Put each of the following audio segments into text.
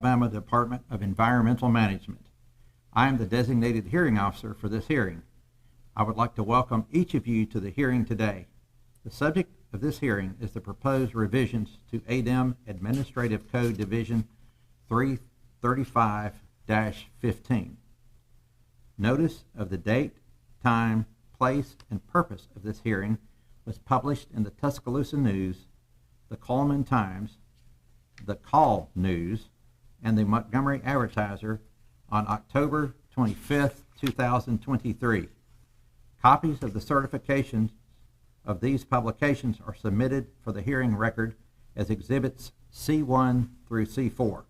Alabama Department of Environmental Management. I am the designated hearing officer for this hearing. I would like to welcome each of you to the hearing today. The subject of this hearing is the proposed revisions to ADEM Administrative Code Division 335-15. Notice of the date, time, place, and purpose of this hearing was published in the Tuscaloosa News, the Coleman Times, the Call News, and the Montgomery Advertiser on October 25th, 2023. Copies of the certifications of these publications are submitted for the hearing record as Exhibits C1 through C4.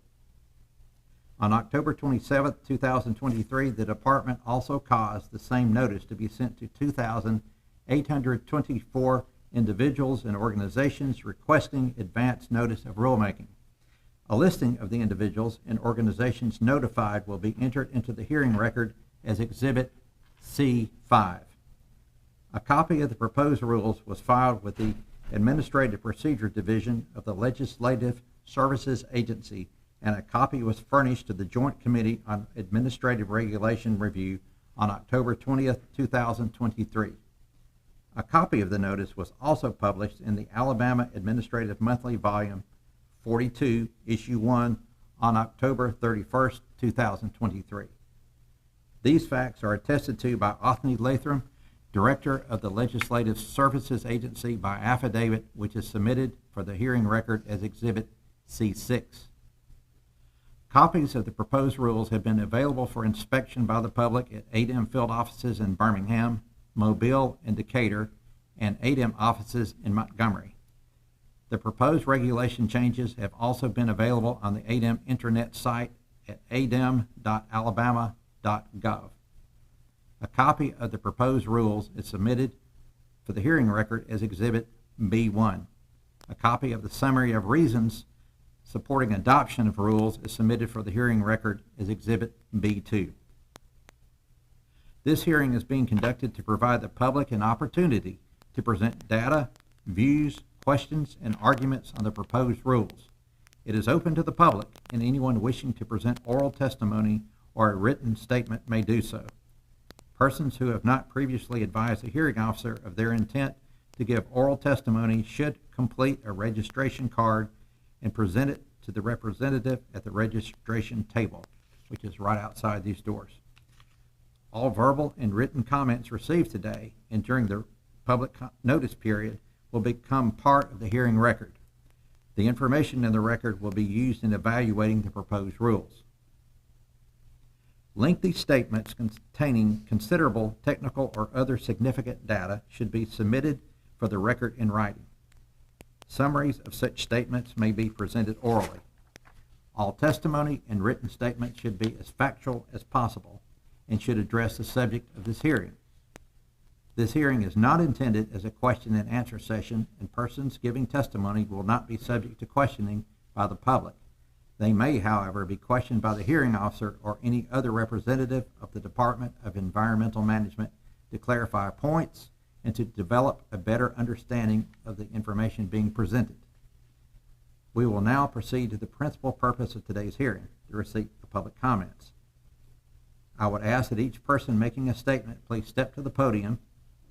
On October 27th, 2023, the Department also caused the same notice to be sent to 2,824 individuals and organizations requesting advance notice of rulemaking. A listing of the individuals and organizations notified will be entered into the hearing record as Exhibit C5. A copy of the proposed rules was filed with the Administrative Procedure Division of the Legislative Services Agency, and a copy was furnished to the Joint Committee on Administrative Regulation Review on October 20th, 2023. A copy of the notice was also published in the Alabama Administrative Monthly Volume 42, Issue 1, on October 31st, 2023. These facts are attested to by Othony Latham, Director of the Legislative Services Agency, by affidavit, which is submitted for the hearing record as Exhibit C6. Copies of the proposed rules have been available for inspection by the public at ADEM field offices in Birmingham, Mobile, and Decatur, and ADEM offices in Montgomery. The proposed regulation changes have also been available on the ADEM internet site at adem.alabama.gov. A copy of the proposed rules is submitted for the hearing record as Exhibit B1. A copy of the summary of reasons supporting adoption of rules is submitted for the hearing record as Exhibit B2. This hearing is being conducted to provide the public an opportunity to present data, views, questions, and arguments on the proposed rules. It is open to the public, and anyone wishing to present oral testimony or a written statement may do so. Persons who have not previously advised the hearing officer of their intent to give oral testimony should complete a registration card and present it to the representative at the registration table, which is right outside these doors. All verbal and written comments received today and during the public notice period will become part of the hearing record. The information in the record will be used in evaluating the proposed rules. Lengthy statements containing considerable technical or other significant data should be submitted for the record in writing. Summaries of such statements may be presented orally. All testimony and written statements should be as factual as possible and should address the subject of this hearing. This hearing is not intended as a question and answer session, and persons giving testimony will not be subject to questioning by the public. They may, however, be questioned by the hearing officer or any other representative of the Department of Environmental Management to clarify points and to develop a better understanding of the information being presented. We will now proceed to the principal purpose of today's hearing, the receipt of public comments. I would ask that each person making a statement please step to the podium,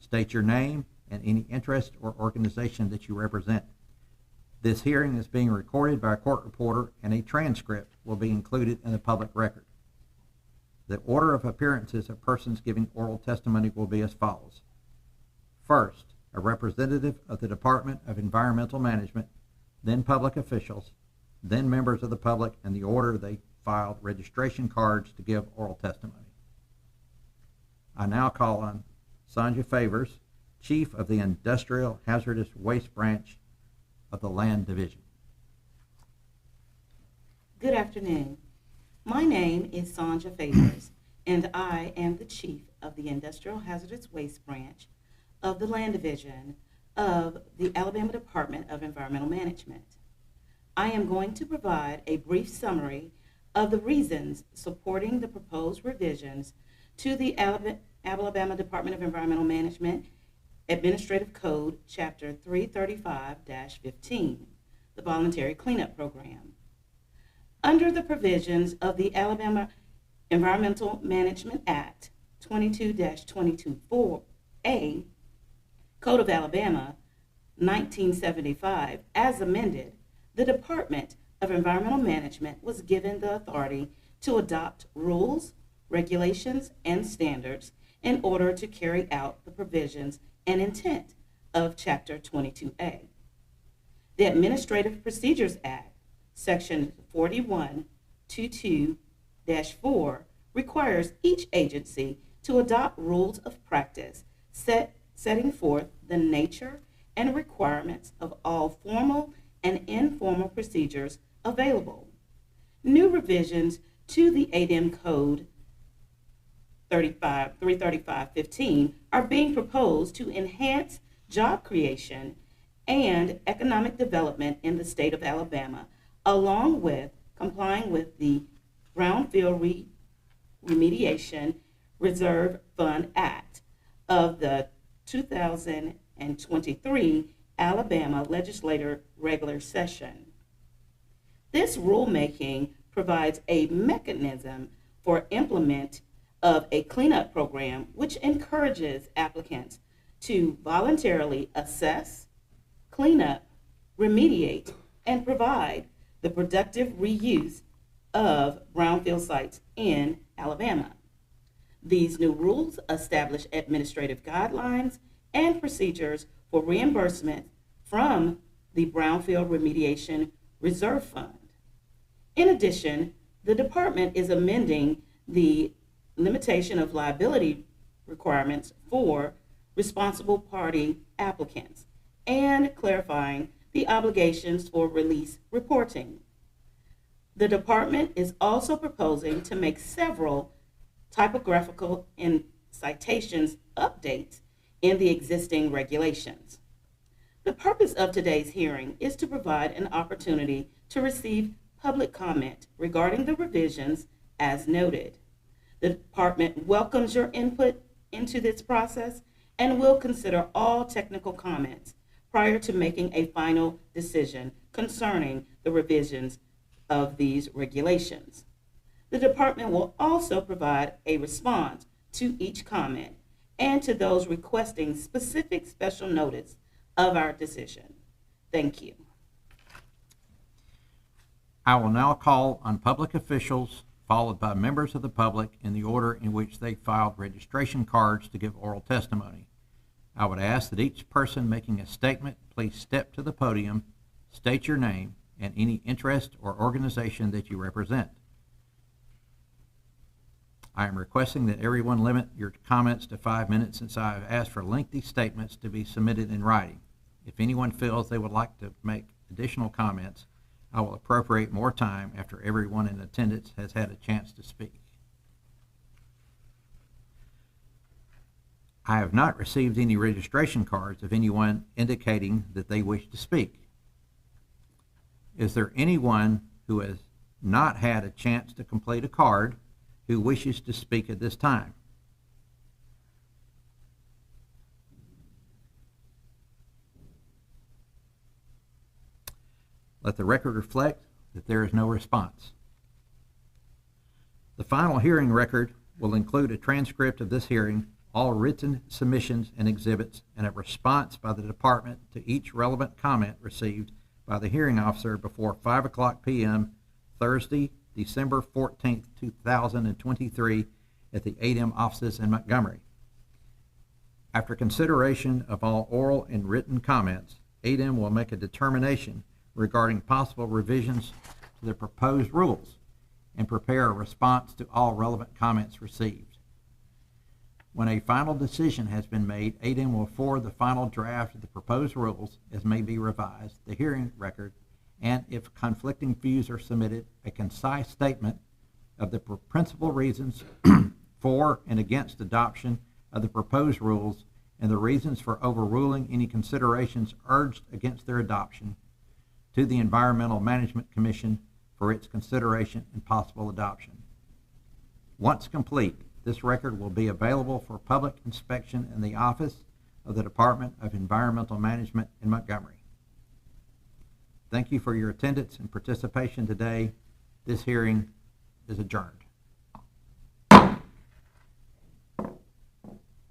state your name and any interest or organization that you represent. This hearing is being recorded by a court reporter, and a transcript will be included in the public record. The order of appearances of persons giving oral testimony will be as follows. First, a representative of the Department of Environmental Management, then public officials, then members of the public in the order they filed registration cards to give oral testimony. I now call on Sonja Favors, Chief of the Industrial Hazardous Waste Branch of the Land Division. Good afternoon. My name is Sonja Favors, and I am the Chief of the Industrial Hazardous Waste Branch of the Land Division of the Alabama Department of Environmental Management. I am going to provide a brief summary of the reasons supporting the proposed revisions to the Alabama Department of Environmental Management Administrative Code, Chapter 335-15, the Voluntary Cleanup Program. under the provisions of the Alabama Environmental Management Act 22-224A, Code of Alabama, 1975, as amended, the Department of Environmental Management was given the authority to adopt rules, regulations, and standards in order to carry out the provisions and intent of Chapter 22A. The Administrative Procedures Act, Section 4122-4, requires each agency to adopt rules of practice setting forth the nature and requirements of all formal and informal procedures available. New revisions to the ADEM Code 335-15 are being proposed to enhance job creation and economic development in the state of Alabama, along with complying with the Brownfield Remediation Reserve Fund Act of the 2023 Alabama Legislature Regular Session. This rulemaking provides a mechanism for implement of a cleanup program which encourages applicants to voluntarily assess, clean up, remediate, and provide the productive reuse of brownfield sites in Alabama. These new rules establish administrative guidelines and procedures for reimbursement from the Brownfield Remediation Reserve Fund. In addition, the department is amending the limitation of liability requirements for responsible party applicants and clarifying the obligations for release reporting. The department is also proposing to make several typographical and citations updates in the existing regulations. The purpose of today's hearing is to provide an opportunity to receive public comment regarding the revisions as noted. The department welcomes your input into this process and will consider all technical comments prior to making a final decision concerning the revisions of these regulations. The department will also provide a response to each comment and to those requesting specific special notice of our decision. Thank you. I will now call on public officials, followed by members of the public in the order in which they filed registration cards to give oral testimony. I would ask that each person making a statement please step to the podium, state your name, and any interest or organization that you represent. I am requesting that everyone limit your comments to 5 minutes since I have asked for lengthy statements to be submitted in writing. If anyone feels they would like to make additional comments, I will appropriate more time after everyone in attendance has had a chance to speak. I have not received any registration cards of anyone indicating that they wish to speak. Is there anyone who has not had a chance to complete a card who wishes to speak at this time? Let the record reflect that there is no response. The final hearing record will include a transcript of this hearing, all written submissions and exhibits, and a response by the department to each relevant comment received by the hearing officer before 5:00 p.m. Thursday, December 14th, 2023 at the ADEM offices in Montgomery. After consideration of all oral and written comments, ADEM will make a determination regarding possible revisions to the proposed rules and prepare a response to all relevant comments received. When a final decision has been made, ADEM will forward the final draft of the proposed rules, as may be revised, the hearing record, and if conflicting views are submitted, a concise statement of the principal reasons for and against adoption of the proposed rules and the reasons for overruling any considerations urged against their adoption to the Environmental Management Commission for its consideration and possible adoption. Once complete, this record will be available for public inspection in the office of the Department of Environmental Management in Montgomery. Thank you for your attendance and participation today. This hearing is adjourned.